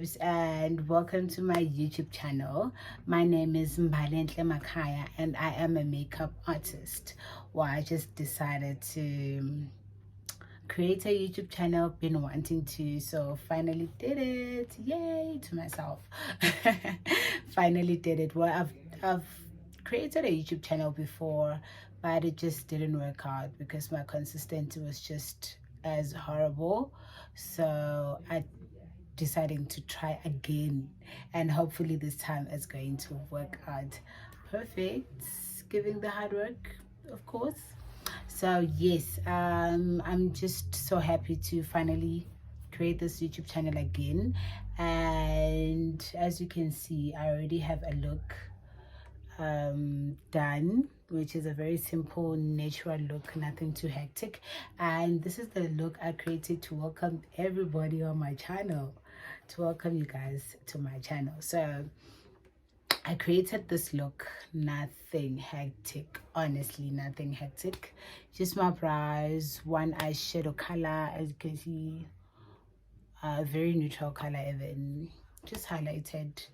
babes, and welcome to my YouTube channel. My name is Mbalenhle Makhaya and I am a makeup artist. Well, I just decided to create a YouTube channel, been wanting to, so finally did it. Yay to myself. Finally did it. Well, I've created a YouTube channel before, but it just didn't work out because my consistency was just as horrible. So I deciding to try again, and hopefully this time it's going to work out perfect, giving the hard work, of course. So yes, I'm just so happy to finally create this YouTube channel again. And as you can see, I already have a look done, which is a very simple natural look, nothing too hectic. And this is the look I created to welcome everybody on my channel, to welcome you guys to my channel. So I created this look, nothing hectic, honestly, nothing hectic, just my brows, one eyeshadow color, as you can see, a very neutral color, even just highlighted,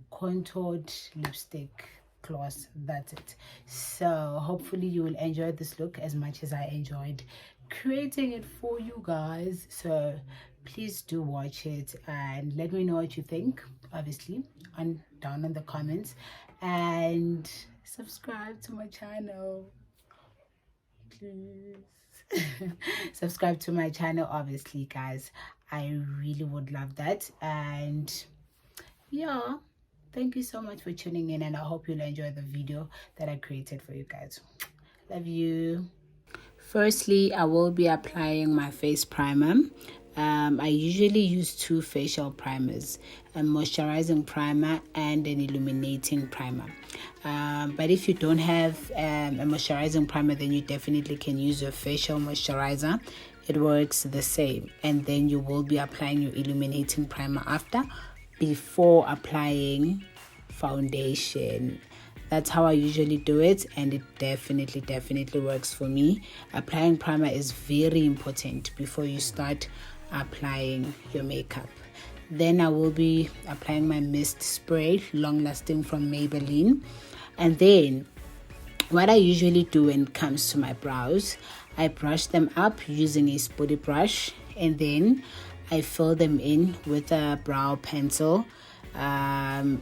contoured lipstick, gloss, that's it. So hopefully you will enjoy this look as much as I enjoyed creating it for you guys. So please do watch it and let me know what you think, obviously, down in the comments, and subscribe to my channel, please. Subscribe to my channel, obviously, guys. I really would love that. And yeah, thank you so much for tuning in, and I hope you'll enjoy the video that I created for you guys. Love you. Firstly, I will be applying my face primer. I usually use two facial primers, a moisturizing primer and an illuminating primer. But if you don't have a moisturizing primer, then you definitely can use a facial moisturizer. It works the same. And then you will be applying your illuminating primer after, before applying foundation. That's how I usually do it, and it definitely works for me. Applying primer is very important before you start applying your makeup. Then I will be applying my mist spray, long lasting, from Maybelline. And then what I usually do when it comes to my brows, I brush them up using a spoolie brush, and then I fill them in with a brow pencil.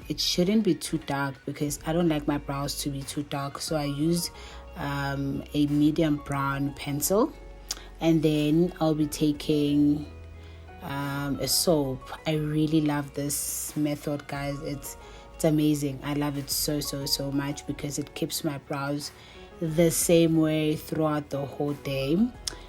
It shouldn't be too dark because I don't like my brows to be too dark, so I use a medium brown pencil. And then I'll be taking a soap. I really love this method, guys. It's amazing. I love it so much because it keeps my brows the same way throughout the whole day.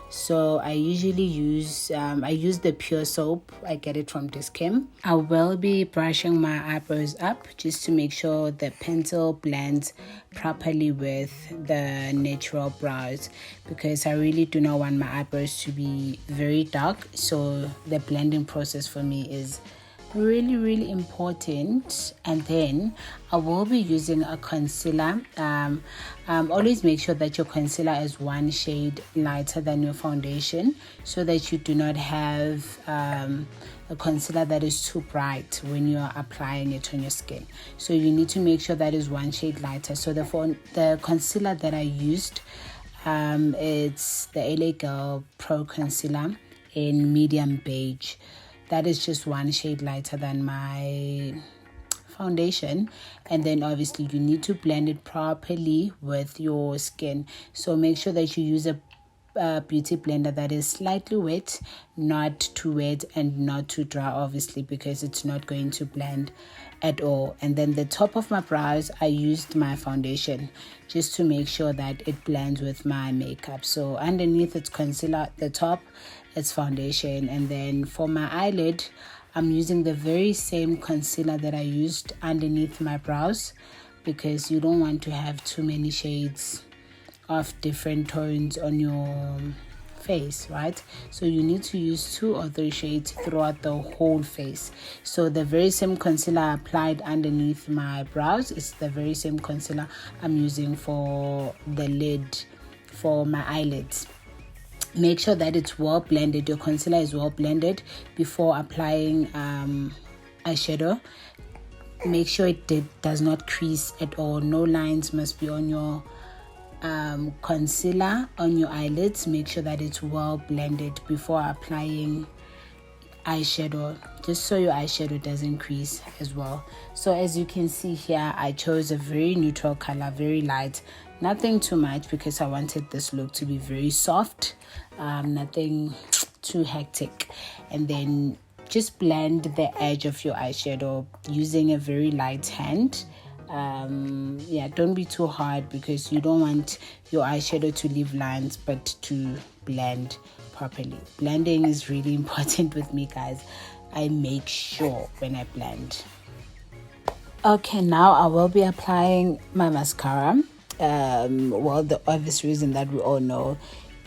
So I usually use the pure soap. I get it from Discam. I will be brushing my eyebrows up just to make sure the pencil blends properly with the natural brows, because I really do not want my eyebrows to be very dark. So the blending process for me is really important. And then I will be using a concealer. Always make sure that your concealer is one shade lighter than your foundation, so that you do not have a concealer that is too bright when you are applying it on your skin. So you need to make sure that is one shade lighter. So the concealer that I used, it's the LA Girl Pro Concealer in medium beige. That is just one shade lighter than my foundation. And then obviously you need to blend it properly with your skin. So make sure that you use a beauty blender that is slightly wet, not too wet and not too dry, obviously, because it's not going to blend at all. And then the top of my brows, I used my foundation just to make sure that it blends with my makeup. So underneath it's concealer, the top it's foundation. And then for my eyelid, I'm using the very same concealer that I used underneath my brows, because you don't want to have too many shades of different tones on your face, right? So you need to use 2 or 3 shades throughout the whole face. So the very same concealer I applied underneath my brows is the very same concealer I'm using for the lid, for my eyelids. Make sure that it's well blended, your concealer is well blended before applying eyeshadow. Make sure it does not crease at all. No lines must be on your concealer on your eyelids. Make sure that it's well blended before applying eyeshadow, just so your eyeshadow doesn't crease as well. So as you can see here, I chose a very neutral color, very light, nothing too much, because I wanted this look to be very soft, nothing too hectic. And then just blend the edge of your eyeshadow using a very light hand. Yeah, don't be too hard, because you don't want your eyeshadow to leave lines, but to blend properly. Blending is really important with me, guys. I make sure when I blend. Okay, now I will be applying my mascara. Well, the obvious reason that we all know,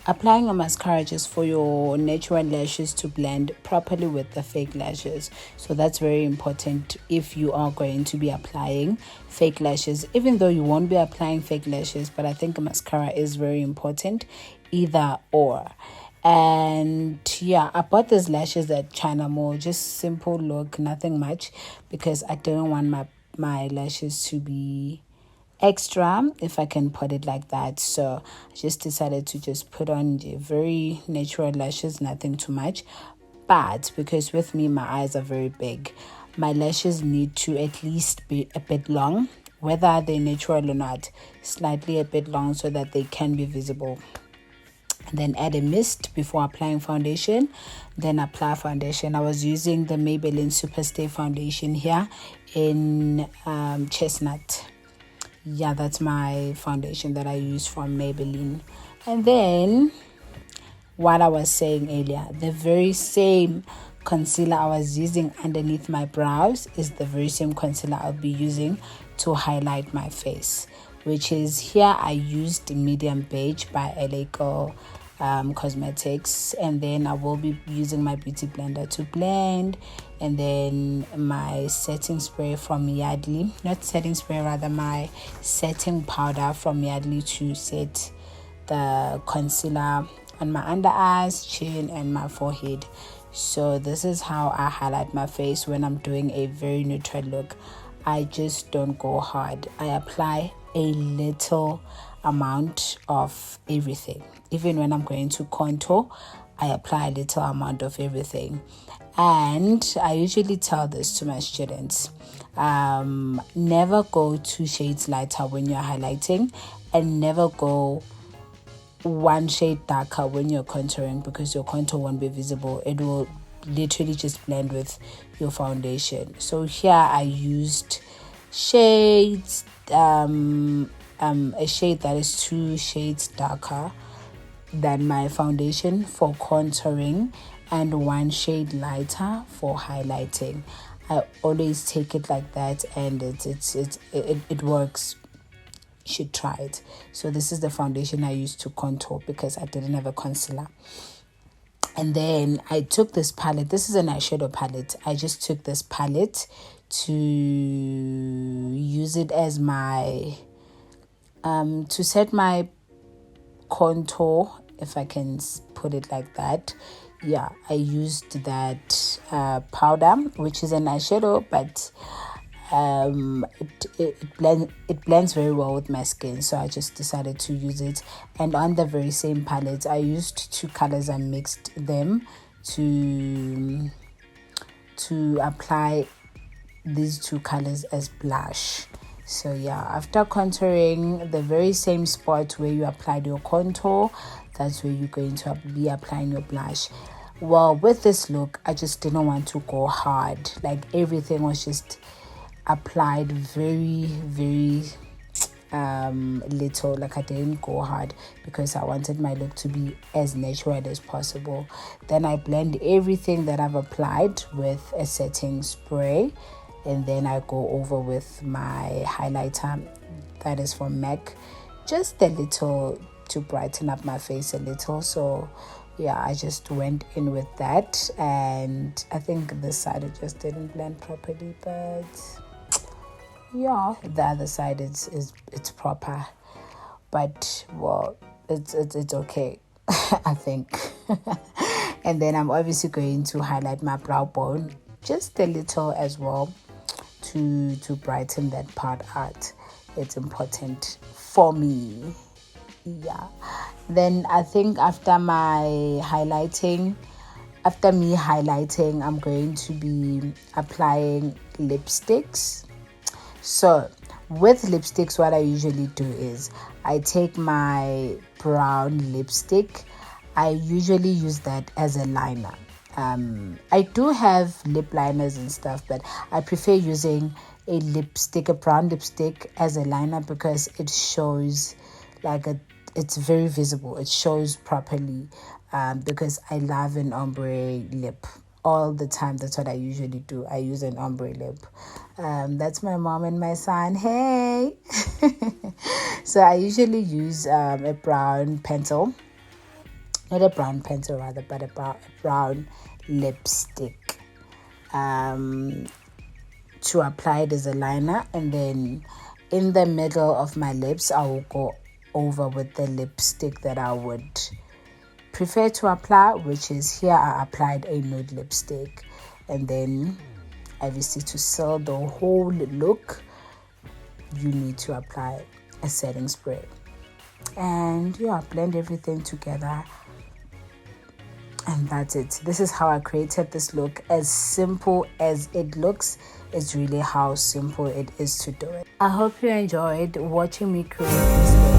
applying a mascara just for your natural lashes to blend properly with the fake lashes. So that's very important if you are going to be applying fake lashes, even though you won't be applying fake lashes, but I think a mascara is very important, either or. And yeah, I bought these lashes at China Mall, just simple look, nothing much, because I didn't want my lashes to be extra, if I can put it like that. So I just decided to just put on the very natural lashes, nothing too much. But because with me my eyes are very big, my lashes need to at least be a bit long, whether they're natural or not, slightly a bit long, so that they can be visible. And then add a mist before applying foundation. Then apply foundation. I was using the Maybelline Superstay foundation here in Chestnut. Yeah, that's my foundation that I use from Maybelline. And then, what I was saying earlier, the very same concealer I was using underneath my brows is the very same concealer I'll be using to highlight my face, which is here I used Medium Beige by LA Girl Cosmetics. And then I will be using my beauty blender to blend, and then my setting spray from Yardley, not setting spray, rather my setting powder from Yardley to set the concealer on my under eyes, chin, and my forehead. So this is how I highlight my face when I'm doing a very neutral look. I just don't go hard. I apply a little amount of everything. Even when I'm going to contour, I apply a little amount of everything. And I usually tell this to my students, never go 2 shades lighter when you're highlighting, and never go 1 shade darker when you're contouring, because your contour won't be visible. It will literally just blend with your foundation. So here I used shades, a shade that is 2 shades darker than my foundation for contouring, and 1 shade lighter for highlighting. I always take it like that, and it works. You should try it. So this is the foundation I used to contour, because I didn't have a concealer. And then I took this palette. This is an eyeshadow palette. I just took this palette to use it as my to set my contour, if I can put it like that. Yeah, I used that powder, which is an eyeshadow, but it blends very well with my skin, so I just decided to use it. And on the very same palette, I used 2 colors and mixed them to apply these 2 colors as blush. So yeah, after contouring the very same spot where you applied your contour, that's where you're going to be applying your blush. Well, with this look, I just didn't want to go hard. Like, everything was just applied very, very little. Like, I didn't go hard, because I wanted my look to be as natural as possible. Then I blend everything that I've applied with a setting spray, and then I go over with my highlighter that is from MAC, just a little to brighten up my face a little. So yeah, I just went in with that, and I think this side it just didn't blend properly, but yeah, the other side it's proper. But well, it's okay. I think. And then I'm obviously going to highlight my brow bone just a little as well to brighten that part out. It's important for me. Yeah. Then I think after me highlighting, I'm going to be applying lipsticks. So with lipsticks, what I usually do is I take my brown lipstick. I usually use that as a liner. I do have lip liners and stuff, but I prefer using a brown lipstick as a liner because it shows it's very visible. It shows properly because I love an ombre lip all the time. That's what I usually do. I use an ombre lip. That's my mom and my son. Hey! So I usually use a brown pencil. Not a brown pencil rather, but a brown lipstick to apply it as a liner, and then in the middle of my lips I will go over with the lipstick that I would prefer to apply, which is here I applied a nude lipstick. And then obviously to seal the whole look you need to apply a setting spray, and blend everything together. And that's it. This is how I created this look. As simple as it looks, it's really how simple it is to do it. I hope you enjoyed watching me create this look.